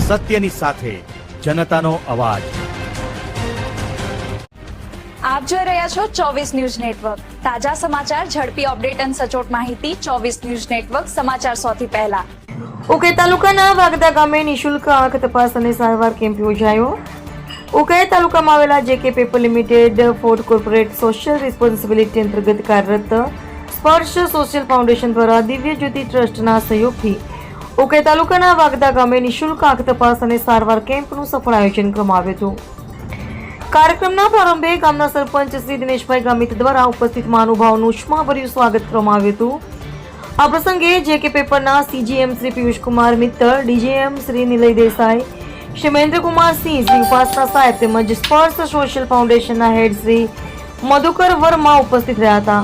સત્યની સાથે જનતાનો અવાજ। આપ જોઈ રહ્યા છો 24 ન્યૂઝ નેટવર્ક। તાજા સમાચાર, ઝડપી અપડેટ અને સચોટ માહિતી 24 ન્યૂઝ નેટવર્ક સમાચાર સૌથી પહેલા। ઉકાઈ તાલુકાના વાગદા ગામે નિઃશુલ્ક આંખ તપાસ અને સારવાર કેમ્પ યોજાયો। ઉકાઈ તાલુકામાં આવેલા જેકે પેપર લિમિટેડ ફોર્ડ કોર્પોરેટ સોશિયલ રિસ્પોન્સિબિલિટી અંતર્ગત કાર્યરત સ્પર્શ સોશિયલ ફાઉન્ડેશન દ્વારા દિવ્ય જ્યોતિ ટ્રસ્ટના સહયોગથી ઉકાઈ તાલુકાના વાગદા ગામે નિઃશુલ્ક આંખ તપાસ અને સારવાર કેમ્પનું સફળ આયોજન કરવામાં આવ્યું હતું। કાર્યક્રમના પ્રારંભે ગામના સરપંચ શ્રી દિનેશભાઈ ગામિત દ્વારા ઉપસ્થિત મહાનુભાવોનું ઉષ્માભર્યું સ્વાગત કરવામાં આવ્યું હતું। આ પ્રસંગે જેકે પેપરના સીજીએમ શ્રી પિયુષકુમાર મિત્તલ, ડીજીએમ શ્રી નિલય દેસાઈ, શ્રી મહેન્દ્રકુમાર સિંહ, શ્રી ઉપાસના સાહેબ તેમજ સ્પર્શ સોશિયલ ફાઉન્ડેશનના હેડ શ્રી મધુકર વર્મા ઉપસ્થિત રહ્યા હતા।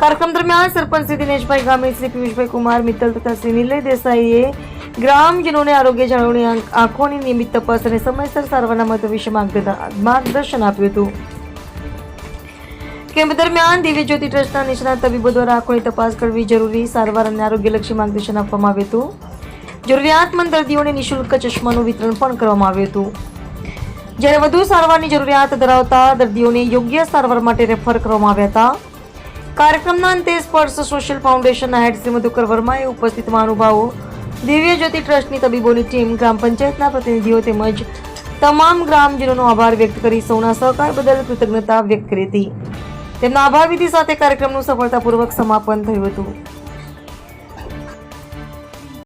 કાર્યક્રમ દરમિયાન સરપંચ શ્રી દિનેશભાઈ ગામિત, શ્રી પિયુષભાઈ કુમાર મિત્તલ તથા શ્રી નિલય દેસાઈએ ગ્રામજનોને આરોગ્ય જાળવણી, આંખોની નિયમિત તપાસ અને સમયસર સારવારના મહત્વ વિશે માર્ગદર્શન આપ્યું હતું। કેમ્પ દરમિયાન દિવ્ય જ્યોતિ ટ્રસ્ટના નિષ્ણાત તબીબો દ્વારા આંખોની તપાસ કરવી જરૂરી, સારવાર અને આરોગ્યલક્ષી માર્ગદર્શન આપવામાં આવ્યું હતું। જરૂરિયાતમંદ દર્દીઓને નિઃશુલ્ક ચશ્માનું વિતરણ પણ કરવામાં આવ્યું હતું। જ્યારે વધુ સારવારની જરૂરિયાત ધરાવતા દર્દીઓને યોગ્ય સારવાર માટે રેફર કરવામાં આવ્યા હતા। કાર્યક્રમના અંતે સ્પર્શ સોશિયલ ફાઉન્ડેશનના હેડ શ્રી મધુકર વર્માએ ઉપસ્થિત મહાનુભાવો, દિવ્ય જ્યોતિ ટ્રસ્ટની તબીબોની ટીમ, ગ્રામ પંચાયતના પ્રતિનિધિઓ તેમજ તમામ ગ્રામજનોનો આભાર વ્યક્ત કરી સૌના સહકાર બદલ કૃતજ્ઞતા વ્યક્ત કરી હતી। તેમના આભાર વિધિ સાથે કાર્યક્રમનું સફળતાપૂર્વક સમાપન થયું હતું।